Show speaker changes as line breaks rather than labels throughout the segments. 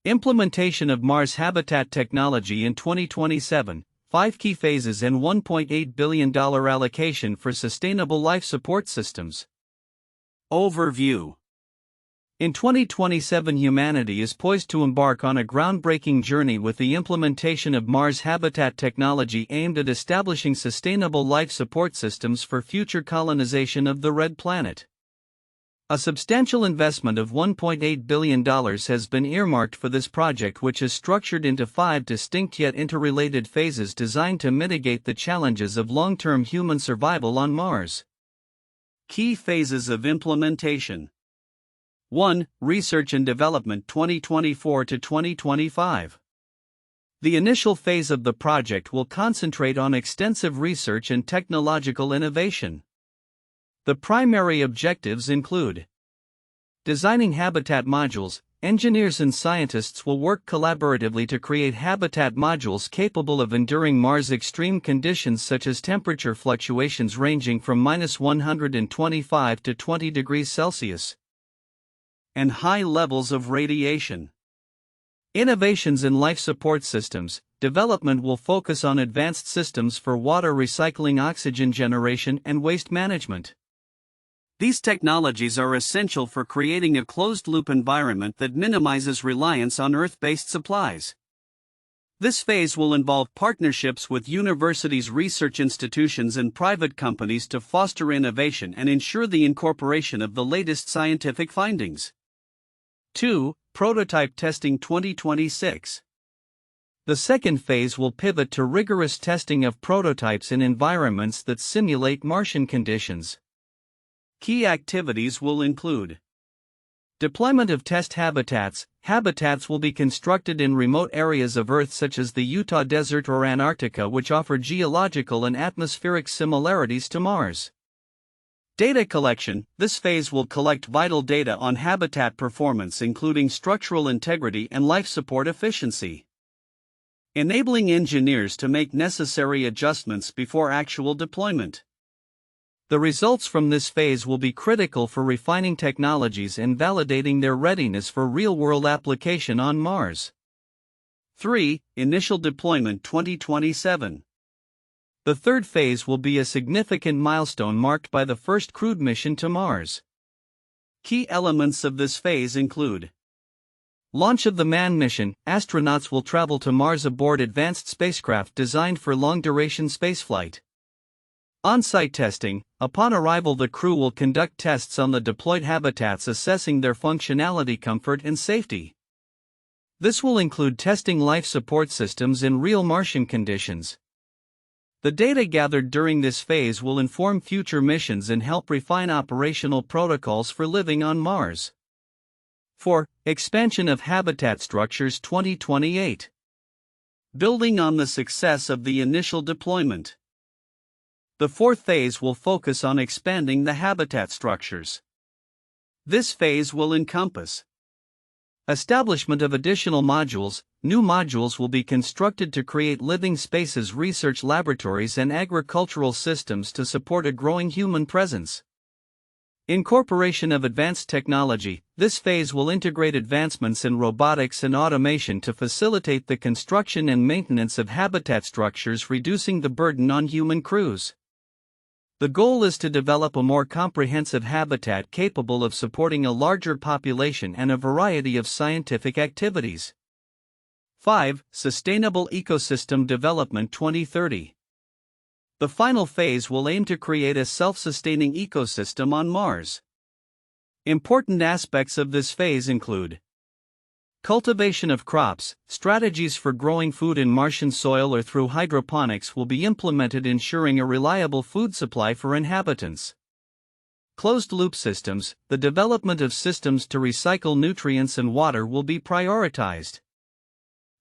Implementation of Mars habitat technology in 2027, 5 key phases and $1.8 billion allocation for sustainable life support systems. Overview. In 2027, humanity is poised to embark on a groundbreaking journey with the implementation of Mars habitat technology aimed at establishing sustainable life support systems for future colonization of the Red Planet. A substantial investment of $1.8 billion has been earmarked for this project, which is structured into 5 distinct yet interrelated phases designed to mitigate the challenges of long-term human survival on Mars. Key phases of implementation. 1. Research and Development 2024 to 2025. The initial phase of the project will concentrate on extensive research and technological innovation. The primary objectives include designing habitat modules. Engineers and scientists will work collaboratively to create habitat modules capable of enduring Mars' extreme conditions such as temperature fluctuations ranging from -125 to 20 degrees Celsius and high levels of radiation. Innovations in life support systems. Development will focus on advanced systems for water recycling, oxygen generation, and waste management. These technologies are essential for creating a closed-loop environment that minimizes reliance on Earth-based supplies. This phase will involve partnerships with universities, research institutions, and private companies to foster innovation and ensure the incorporation of the latest scientific findings. 2. Prototype Testing 2026. The second phase will pivot to rigorous testing of prototypes in environments that simulate Martian conditions. Key activities will include deployment of test habitats. Habitats will be constructed in remote areas of Earth such as the Utah Desert or Antarctica, which offer geological and atmospheric similarities to Mars. Data collection. This phase will collect vital data on habitat performance, including structural integrity and life support efficiency, enabling engineers to make necessary adjustments before actual deployment. The results from this phase will be critical for refining technologies and validating their readiness for real-world application on Mars. 3. Initial Deployment 2027. The third phase will be a significant milestone marked by the first crewed mission to Mars. Key elements of this phase include launch of the manned mission. Astronauts will travel to Mars aboard advanced spacecraft designed for long-duration spaceflight. On-site testing. Upon arrival, the crew will conduct tests on the deployed habitats, assessing their functionality, comfort, and safety. This will include testing life support systems in real Martian conditions. The data gathered during this phase will inform future missions and help refine operational protocols for living on Mars. 4. Expansion of habitat structures 2028. Building on the success of the initial deployment. The fourth phase will focus on expanding the habitat structures. This phase will encompass establishment of additional modules. New modules will be constructed to create living spaces, research laboratories, and agricultural systems to support a growing human presence. Incorporation of advanced technology. This phase will integrate advancements in robotics and automation to facilitate the construction and maintenance of habitat structures, reducing the burden on human crews. The goal is to develop a more comprehensive habitat capable of supporting a larger population and a variety of scientific activities. 5. Sustainable Ecosystem Development 2030. The final phase will aim to create a self-sustaining ecosystem on Mars. Important aspects of this phase include cultivation of crops. Strategies for growing food in Martian soil or through hydroponics will be implemented, ensuring a reliable food supply for inhabitants. Closed-loop systems. The development of systems to recycle nutrients and water will be prioritized,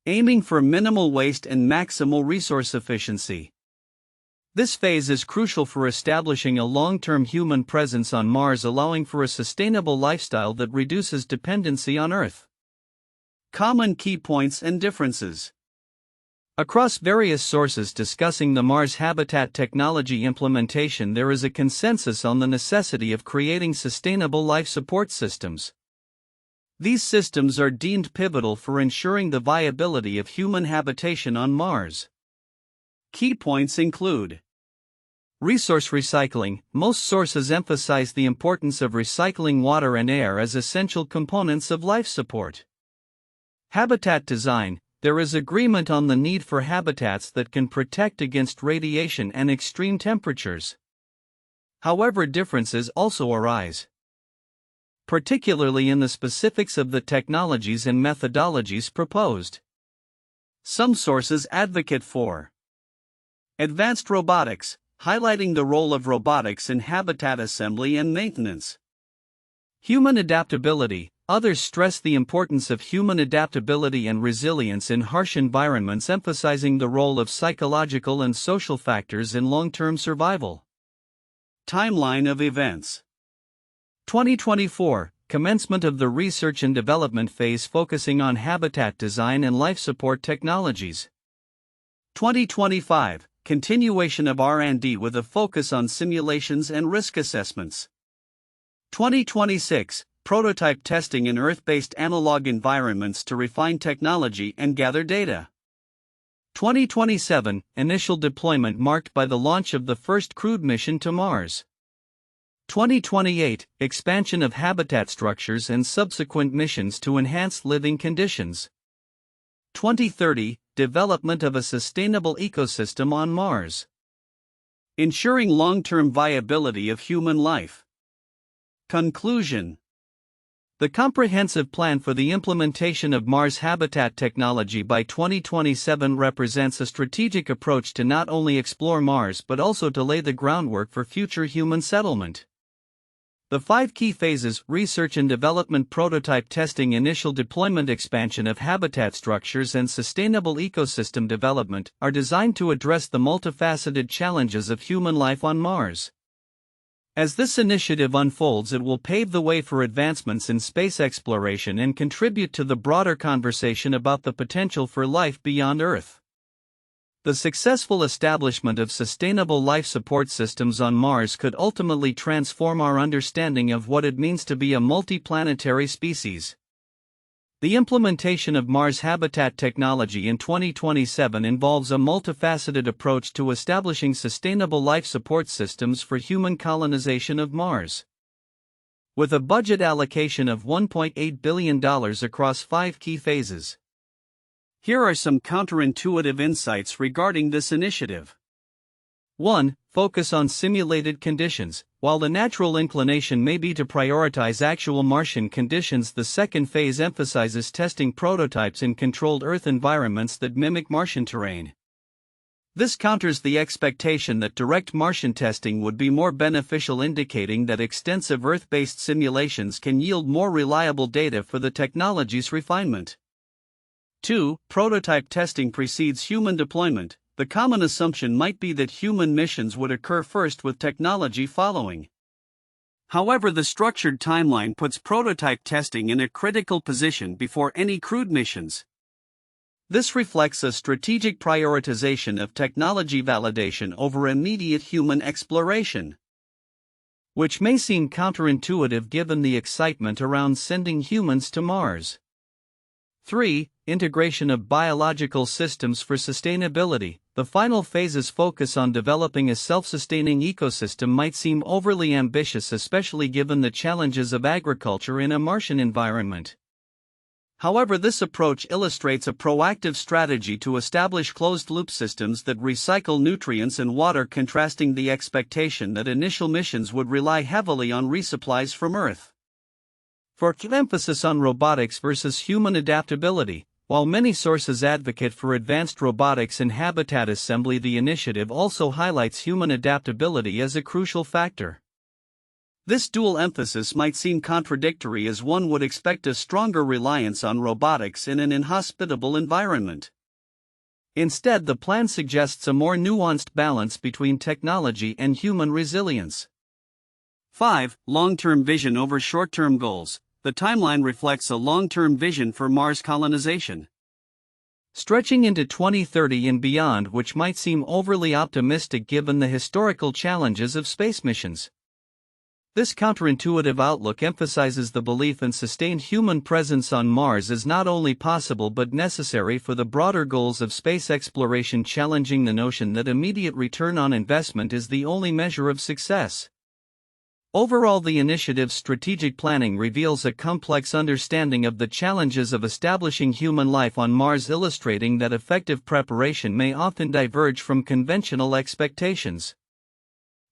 aiming for minimal waste and maximal resource efficiency. This phase is crucial for establishing a long-term human presence on Mars, allowing for a sustainable lifestyle that reduces dependency on Earth. Common key points and differences. Across various sources discussing the Mars habitat technology implementation, there is a consensus on the necessity of creating sustainable life support systems. These systems are deemed pivotal for ensuring the viability of human habitation on Mars. Key points include resource recycling. Most sources emphasize the importance of recycling water and air as essential components of life support. Habitat design. There is agreement on the need for habitats that can protect against radiation and extreme temperatures. However, differences also arise, particularly in the specifics of the technologies and methodologies proposed. Some sources advocate for advanced robotics, highlighting the role of robotics in habitat assembly and maintenance. Human adaptability. Others stress the importance of human adaptability and resilience in harsh environments, emphasizing the role of psychological and social factors in long-term survival. Timeline of events. 2024, commencement of the research and development phase focusing on habitat design and life support technologies. 2025, continuation of R&D with a focus on simulations and risk assessments. 2026, prototype testing in Earth-based analog environments to refine technology and gather data. 2027, initial deployment marked by the launch of the first crewed mission to Mars. 2028, expansion of habitat structures and subsequent missions to enhance living conditions. 2030, development of a sustainable ecosystem on Mars. Ensuring long-term viability of human life. Conclusion. The comprehensive plan for the implementation of Mars habitat technology by 2027 represents a strategic approach to not only explore Mars but also to lay the groundwork for future human settlement. The 5 key phases: research and development, prototype testing, initial deployment, expansion of habitat structures, and sustainable ecosystem development, are designed to address the multifaceted challenges of human life on Mars. As this initiative unfolds, it will pave the way for advancements in space exploration and contribute to the broader conversation about the potential for life beyond Earth. The successful establishment of sustainable life support systems on Mars could ultimately transform our understanding of what it means to be a multiplanetary species. The implementation of Mars habitat technology in 2027 involves a multifaceted approach to establishing sustainable life support systems for human colonization of Mars. With a budget allocation of $1.8 billion across 5 key phases. Here are some counterintuitive insights regarding this initiative. 1. Focus on simulated conditions. While the natural inclination may be to prioritize actual Martian conditions, the second phase emphasizes testing prototypes in controlled Earth environments that mimic Martian terrain. This counters the expectation that direct Martian testing would be more beneficial, indicating that extensive Earth-based simulations can yield more reliable data for the technology's refinement. 2. Prototype testing precedes human deployment. The common assumption might be that human missions would occur first with technology following. However, the structured timeline puts prototype testing in a critical position before any crewed missions. This reflects a strategic prioritization of technology validation over immediate human exploration, which may seem counterintuitive given the excitement around sending humans to Mars. 3. Integration of biological systems for sustainability. The final phase's focus on developing a self-sustaining ecosystem might seem overly ambitious, especially given the challenges of agriculture in a Martian environment. However, this approach illustrates a proactive strategy to establish closed-loop systems that recycle nutrients and water, contrasting the expectation that initial missions would rely heavily on resupplies from Earth. 4. Emphasis on robotics versus human adaptability. While many sources advocate for advanced robotics and habitat assembly, the initiative also highlights human adaptability as a crucial factor. This dual emphasis might seem contradictory, as one would expect a stronger reliance on robotics in an inhospitable environment. Instead, the plan suggests a more nuanced balance between technology and human resilience. 5. Long-term vision over short-term goals. The timeline reflects a long-term vision for Mars colonization, stretching into 2030 and beyond, which might seem overly optimistic given the historical challenges of space missions. This counterintuitive outlook emphasizes the belief in sustained human presence on Mars is not only possible but necessary for the broader goals of space exploration, challenging the notion that immediate return on investment is the only measure of success. Overall, the initiative's strategic planning reveals a complex understanding of the challenges of establishing human life on Mars, illustrating that effective preparation may often diverge from conventional expectations.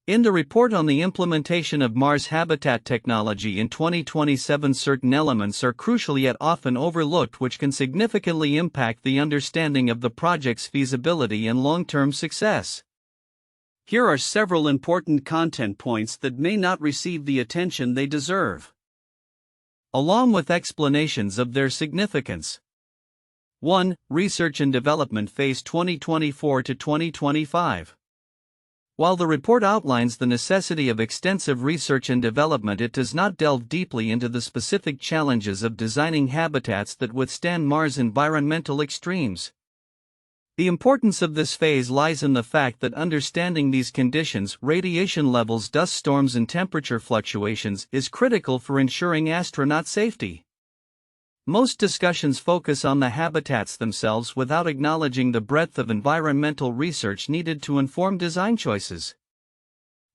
In the report on the implementation of Mars habitat technology in 2027, certain elements are crucial yet often overlooked, which can significantly impact the understanding of the project's feasibility and long-term success. Here are several important content points that may not receive the attention they deserve, along with explanations of their significance. 1. Research and Development Phase 2024 to 2025. While the report outlines the necessity of extensive research and development, it does not delve deeply into the specific challenges of designing habitats that withstand Mars' environmental extremes. The importance of this phase lies in the fact that understanding these conditions, radiation levels, dust storms, and temperature fluctuations, is critical for ensuring astronaut safety. Most discussions focus on the habitats themselves without acknowledging the breadth of environmental research needed to inform design choices.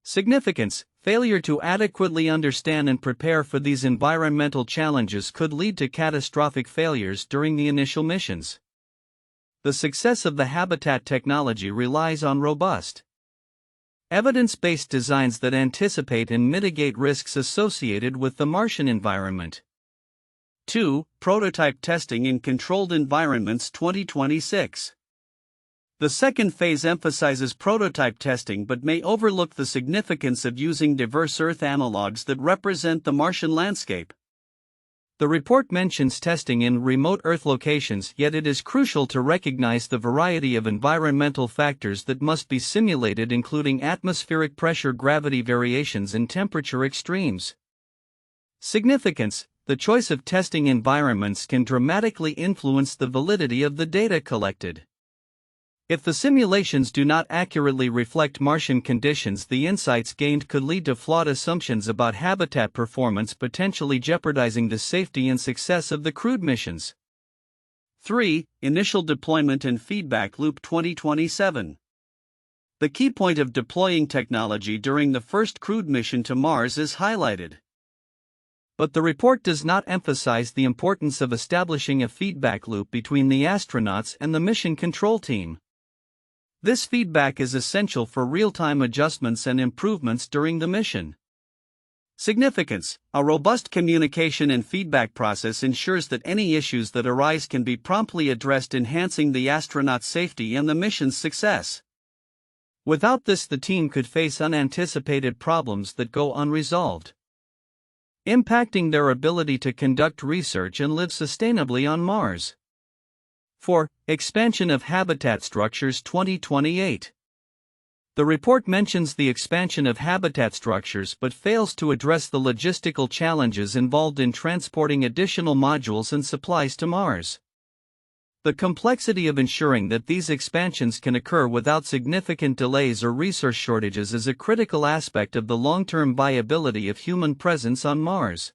Significance: failure to adequately understand and prepare for these environmental challenges could lead to catastrophic failures during the initial missions. The success of the habitat technology relies on robust, evidence-based designs that anticipate and mitigate risks associated with the Martian environment. 2. Prototype Testing in Controlled Environments 2026. The second phase emphasizes prototype testing but may overlook the significance of using diverse Earth analogs that represent the Martian landscape. The report mentions testing in remote Earth locations, yet it is crucial to recognize the variety of environmental factors that must be simulated, including atmospheric pressure, gravity variations, and temperature extremes. Significance: the choice of testing environments can dramatically influence the validity of the data collected. If the simulations do not accurately reflect Martian conditions, the insights gained could lead to flawed assumptions about habitat performance, potentially jeopardizing the safety and success of the crewed missions. 3. Initial Deployment and Feedback Loop 2027. The key point of deploying technology during the first crewed mission to Mars is highlighted. But the report does not emphasize the importance of establishing a feedback loop between the astronauts and the mission control team. This feedback is essential for real-time adjustments and improvements during the mission. Significance: a robust communication and feedback process ensures that any issues that arise can be promptly addressed, enhancing the astronaut's safety and the mission's success. Without this, the team could face unanticipated problems that go unresolved, impacting their ability to conduct research and live sustainably on Mars. 4. Expansion of Habitat Structures 2028. The report mentions the expansion of habitat structures but fails to address the logistical challenges involved in transporting additional modules and supplies to Mars. The complexity of ensuring that these expansions can occur without significant delays or resource shortages is a critical aspect of the long-term viability of human presence on Mars.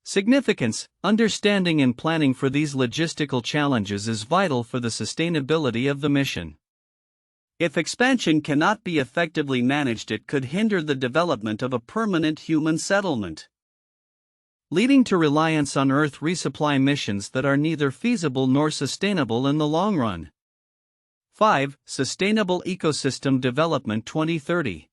Significance: understanding and planning for these logistical challenges is vital for the sustainability of the mission. If expansion cannot be effectively managed, it could hinder the development of a permanent human settlement, leading to reliance on Earth resupply missions that are neither feasible nor sustainable in the long run. 5. Sustainable Ecosystem Development 2030.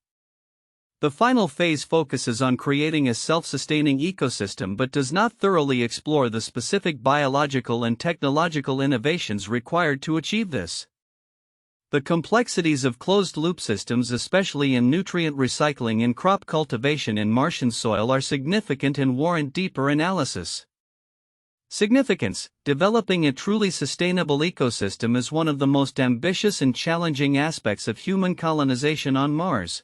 The final phase focuses on creating a self-sustaining ecosystem but does not thoroughly explore the specific biological and technological innovations required to achieve this. The complexities of closed-loop systems, especially in nutrient recycling and crop cultivation in Martian soil, are significant and warrant deeper analysis. Significance: developing a truly sustainable ecosystem is one of the most ambitious and challenging aspects of human colonization on Mars.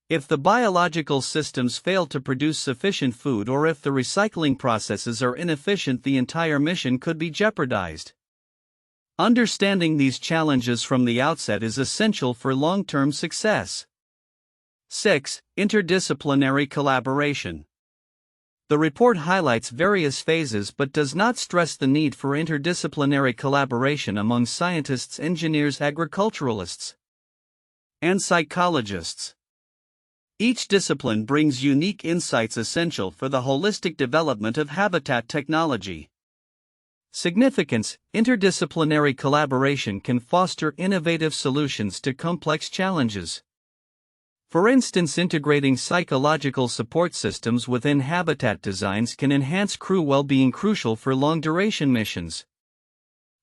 If the biological systems fail to produce sufficient food, or if the recycling processes are inefficient, the entire mission could be jeopardized. Understanding these challenges from the outset is essential for long-term success. 6. Interdisciplinary collaboration. The report highlights various phases but does not stress the need for interdisciplinary collaboration among scientists, engineers, agriculturalists, and psychologists. Each discipline brings unique insights essential for the holistic development of habitat technology. Significance: interdisciplinary collaboration can foster innovative solutions to complex challenges. For instance, integrating psychological support systems within habitat designs can enhance crew well-being, crucial for long-duration missions.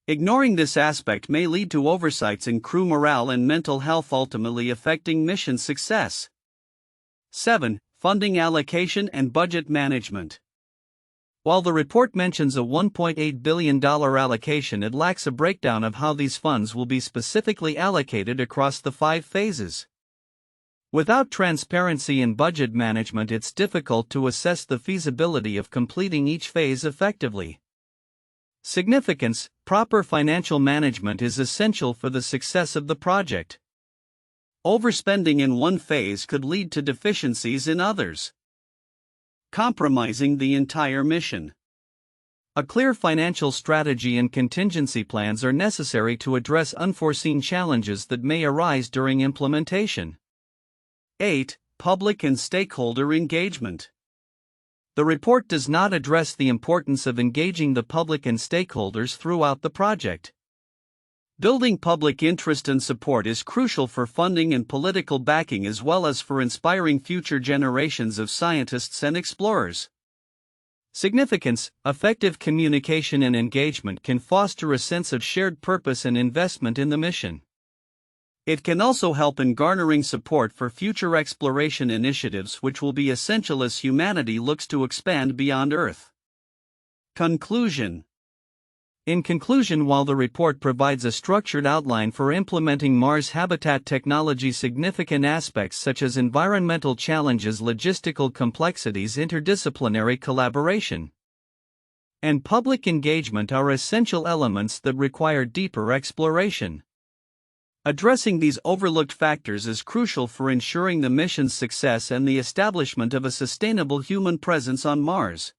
Ignoring this aspect may lead to oversights in crew morale and mental health, ultimately affecting mission success. 7. Funding allocation and budget management. While the report mentions a $1.8 billion allocation, it lacks a breakdown of how these funds will be specifically allocated across the 5 phases. Without transparency in budget management, it's difficult to assess the feasibility of completing each phase effectively. Significance: proper financial management is essential for the success of the project. Overspending in one phase could lead to deficiencies in others, compromising the entire mission. A clear financial strategy and contingency plans are necessary to address unforeseen challenges that may arise during implementation. 8. Public and stakeholder engagement. The report does not address the importance of engaging the public and stakeholders throughout the project. Building public interest and support is crucial for funding and political backing, as well as for inspiring future generations of scientists and explorers. Significance: effective communication and engagement can foster a sense of shared purpose and investment in the mission. It can also help in garnering support for future exploration initiatives, which will be essential as humanity looks to expand beyond Earth. Conclusion. In conclusion, while the report provides a structured outline for implementing Mars habitat technology, significant aspects such as environmental challenges, logistical complexities, interdisciplinary collaboration, and public engagement are essential elements that require deeper exploration. Addressing these overlooked factors is crucial for ensuring the mission's success and the establishment of a sustainable human presence on Mars.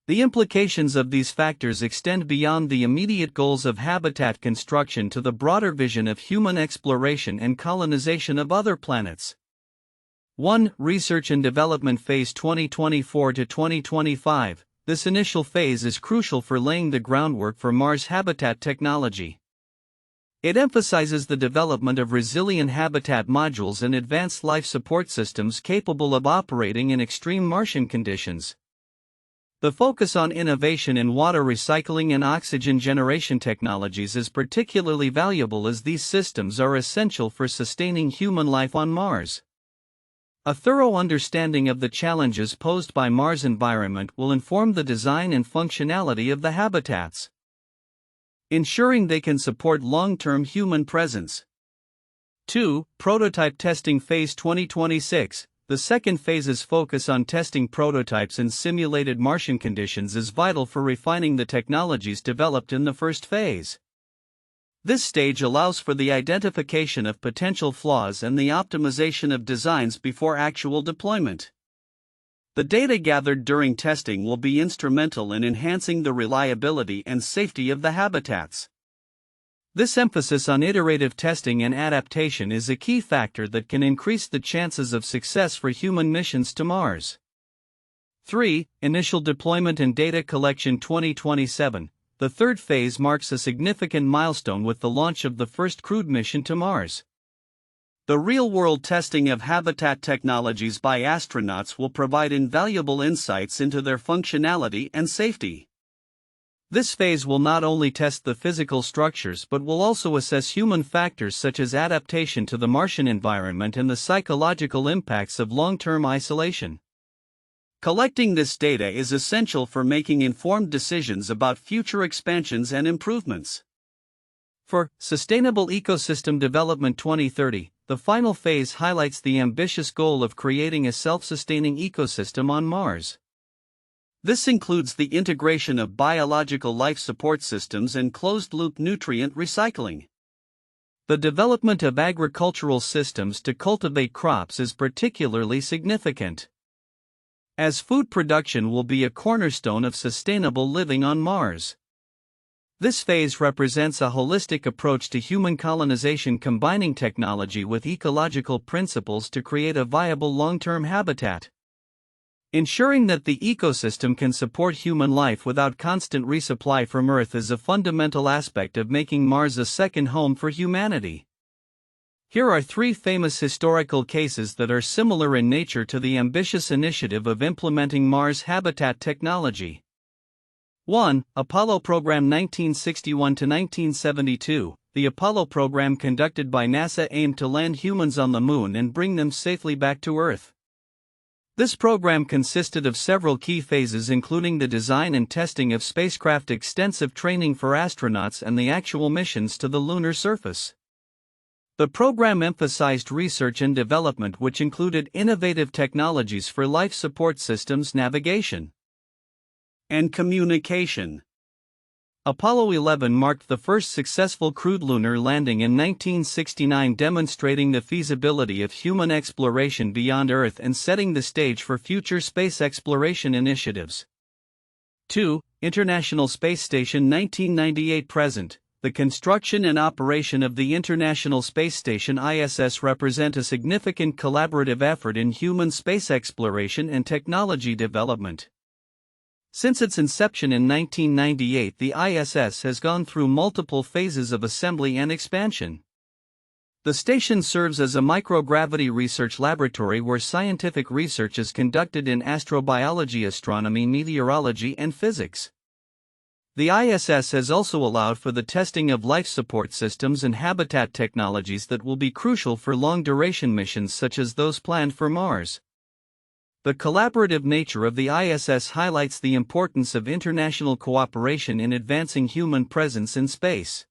The implications of these factors extend beyond the immediate goals of habitat construction to the broader vision of human exploration and colonization of other planets. 1. Research and Development Phase 2024 to 2025. This initial phase is crucial for laying the groundwork for Mars habitat technology. It emphasizes the development of resilient habitat modules and advanced life support systems capable of operating in extreme Martian conditions. The focus on innovation in water recycling and oxygen generation technologies is particularly valuable, as these systems are essential for sustaining human life on Mars. A thorough understanding of the challenges posed by Mars' environment will inform the design and functionality of the habitats, ensuring they can support long-term human presence. 2. Prototype Testing Phase 2026. The second phase's focus on testing prototypes in simulated Martian conditions is vital for refining the technologies developed in the first phase. This stage allows for the identification of potential flaws and the optimization of designs before actual deployment. The data gathered during testing will be instrumental in enhancing the reliability and safety of the habitats. This emphasis on iterative testing and adaptation is a key factor that can increase the chances of success for human missions to Mars. 3. Initial Deployment and Data Collection 2027. The third phase marks a significant milestone with the launch of the first crewed mission to Mars. The real-world testing of habitat technologies by astronauts will provide invaluable insights into their functionality and safety. This phase will not only test the physical structures but will also assess human factors such as adaptation to the Martian environment and the psychological impacts of long-term isolation. Collecting this data is essential for making informed decisions about future expansions and improvements. For Sustainable Ecosystem Development 2030, the final phase highlights the ambitious goal of creating a self-sustaining ecosystem on Mars. This includes the integration of biological life support systems and closed-loop nutrient recycling. The development of agricultural systems to cultivate crops is particularly significant, as food production will be a cornerstone of sustainable living on Mars. This phase represents a holistic approach to human colonization, combining technology with ecological principles to create a viable long-term habitat. Ensuring that the ecosystem can support human life without constant resupply from Earth is a fundamental aspect of making Mars a second home for humanity. Here are 3 famous historical cases that are similar in nature to the ambitious initiative of implementing Mars habitat technology. 1. Apollo Program 1961–1972. The Apollo program conducted by NASA aimed to land humans on the Moon and bring them safely back to Earth. This program consisted of several key phases, including the design and testing of spacecraft, extensive training for astronauts, and the actual missions to the lunar surface. The program emphasized research and development, which included innovative technologies for life support systems, navigation, and communication. Apollo 11 marked the first successful crewed lunar landing in 1969, demonstrating the feasibility of human exploration beyond Earth and setting the stage for future space exploration initiatives. 2. International Space Station 1998–present. The construction and operation of the International Space Station (ISS) represent a significant collaborative effort in human space exploration and technology development. Since its inception in 1998, the ISS has gone through multiple phases of assembly and expansion. The station serves as a microgravity research laboratory where scientific research is conducted in astrobiology, astronomy, meteorology, and physics. The ISS has also allowed for the testing of life support systems and habitat technologies that will be crucial for long-duration missions such as those planned for Mars. The collaborative nature of the ISS highlights the importance of international cooperation in advancing human presence in space.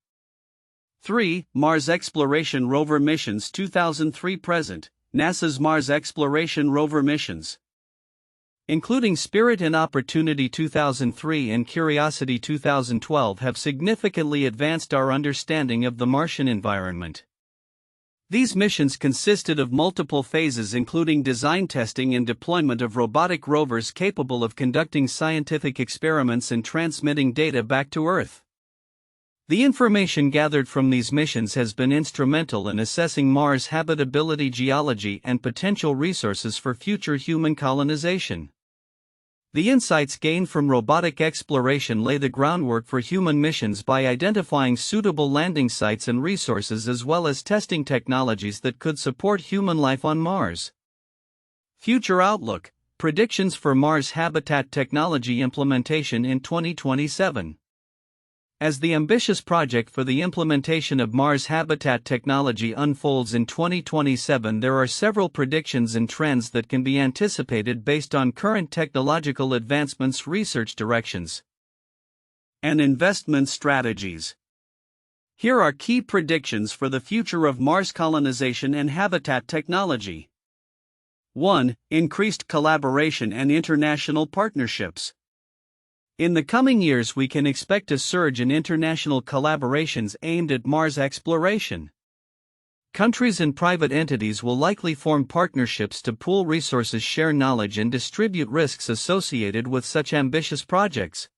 3. Mars Exploration Rover Missions 2003–present. NASA's Mars Exploration Rover missions, including Spirit and Opportunity 2003 and Curiosity 2012, have significantly advanced our understanding of the Martian environment. These missions consisted of multiple phases, including design, testing, and deployment of robotic rovers capable of conducting scientific experiments and transmitting data back to Earth. The information gathered from these missions has been instrumental in assessing Mars' habitability, geology, and potential resources for future human colonization. The insights gained from robotic exploration lay the groundwork for human missions by identifying suitable landing sites and resources, as well as testing technologies that could support human life on Mars. Future outlook: predictions for Mars habitat technology implementation in 2027. As the ambitious project for the implementation of Mars habitat technology unfolds in 2027, there are several predictions and trends that can be anticipated based on current technological advancements, research directions, and investment strategies. Here are key predictions for the future of Mars colonization and habitat technology. 1. Increased collaboration and international partnerships. In the coming years, we can expect a surge in international collaborations aimed at Mars exploration. Countries and private entities will likely form partnerships to pool resources, share knowledge, and distribute risks associated with such ambitious projects.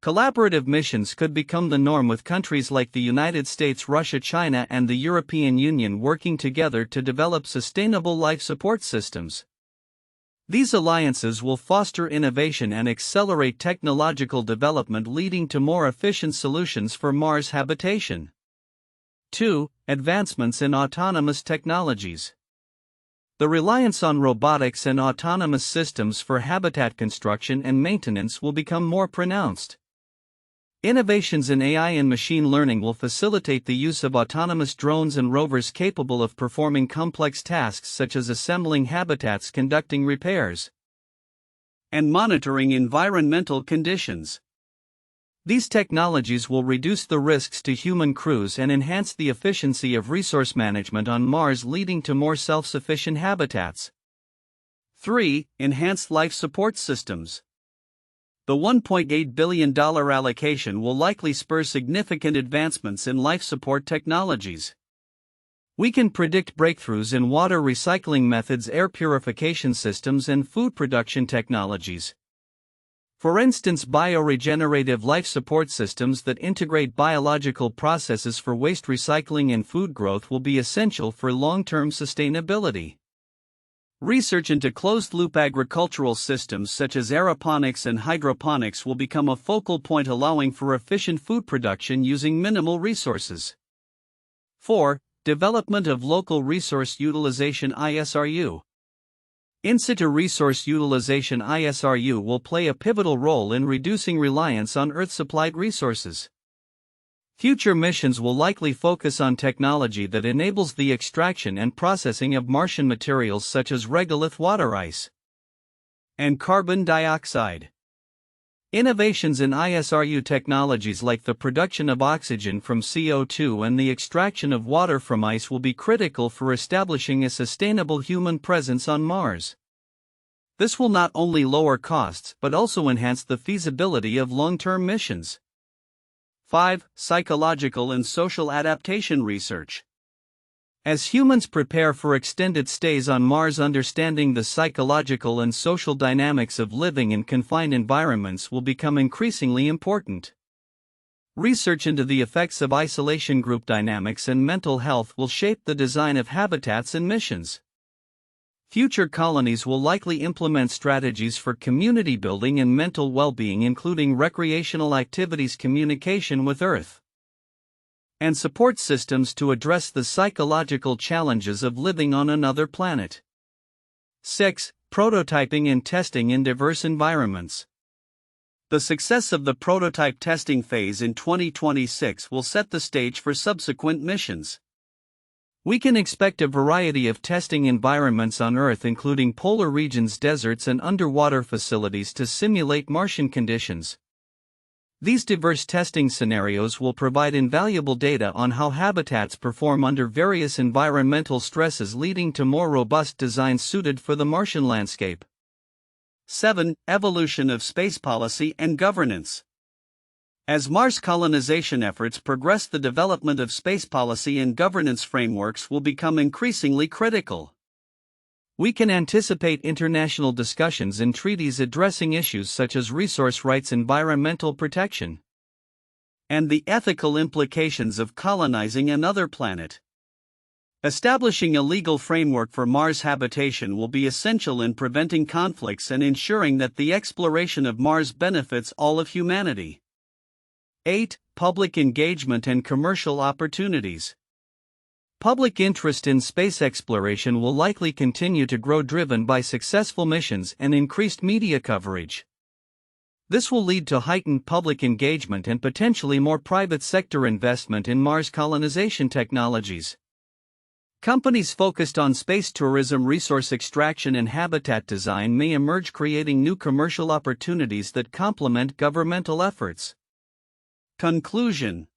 Collaborative missions could become the norm, with countries like the United States, Russia, China, and the European Union working together to develop sustainable life support systems. These alliances will foster innovation and accelerate technological development, leading to more efficient solutions for Mars habitation. 2. Advancements in autonomous technologies. The reliance on robotics and autonomous systems for habitat construction and maintenance will become more pronounced. Innovations in AI and machine learning will facilitate the use of autonomous drones and rovers capable of performing complex tasks such as assembling habitats, conducting repairs, and monitoring environmental conditions. These technologies will reduce the risks to human crews and enhance the efficiency of resource management on Mars, leading to more self-sufficient habitats. 3. Enhanced life support systems. The $1.8 billion allocation will likely spur significant advancements in life support technologies. We can predict breakthroughs in water recycling methods, air purification systems, and food production technologies. For instance, bioregenerative life support systems that integrate biological processes for waste recycling and food growth will be essential for long-term sustainability. Research into closed-loop agricultural systems such as aeroponics and hydroponics will become a focal point, allowing for efficient food production using minimal resources. 4. Development of local resource utilization (ISRU). In situ resource utilization (ISRU) will play a pivotal role in reducing reliance on Earth-supplied resources. Future missions will likely focus on technology that enables the extraction and processing of Martian materials such as regolith water ice and carbon dioxide. Innovations in ISRU technologies like the production of oxygen from CO2 and the extraction of water from ice will be critical for establishing a sustainable human presence on Mars. This will not only lower costs but also enhance the feasibility of long-term missions. 5. Psychological and social adaptation research. As humans prepare for extended stays on Mars, understanding the psychological and social dynamics of living in confined environments will become increasingly important. Research into the effects of isolation, group dynamics, and mental health will shape the design of habitats and missions. Future colonies will likely implement strategies for community building and mental well-being, including recreational activities, communication with Earth, and support systems to address the psychological challenges of living on another planet. 6. Prototyping and testing in diverse environments. The success of the prototype testing phase in 2026 will set the stage for subsequent missions. We can expect a variety of testing environments on Earth, including polar regions, deserts, and underwater facilities to simulate Martian conditions. These diverse testing scenarios will provide invaluable data on how habitats perform under various environmental stresses, leading to more robust designs suited for the Martian landscape. 7. Evolution of space policy and governance. As Mars colonization efforts progress, the development of space policy and governance frameworks will become increasingly critical. We can anticipate international discussions and treaties addressing issues such as resource rights, environmental protection, and the ethical implications of colonizing another planet. Establishing a legal framework for Mars habitation will be essential in preventing conflicts and ensuring that the exploration of Mars benefits all of humanity. 8. Public engagement and commercial opportunities. Public interest in space exploration will likely continue to grow, driven by successful missions and increased media coverage. This will lead to heightened public engagement and potentially more private sector investment in Mars colonization technologies. Companies focused on space tourism, resource extraction, and habitat design may emerge, creating new commercial opportunities that complement governmental efforts. Conclusion.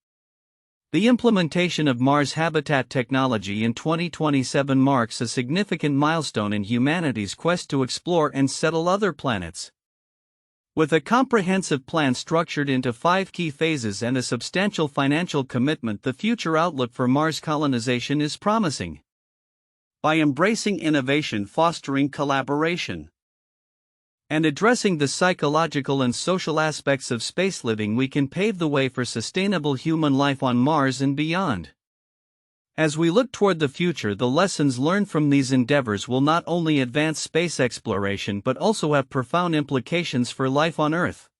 The implementation of Mars habitat technology in 2027 marks a significant milestone in humanity's quest to explore and settle other planets. With a comprehensive plan structured into 5 key phases and a substantial financial commitment, the future outlook for Mars colonization is promising. By embracing innovation, fostering collaboration, and addressing the psychological and social aspects of space living, we can pave the way for sustainable human life on Mars and beyond. As we look toward the future, the lessons learned from these endeavors will not only advance space exploration but also have profound implications for life on Earth.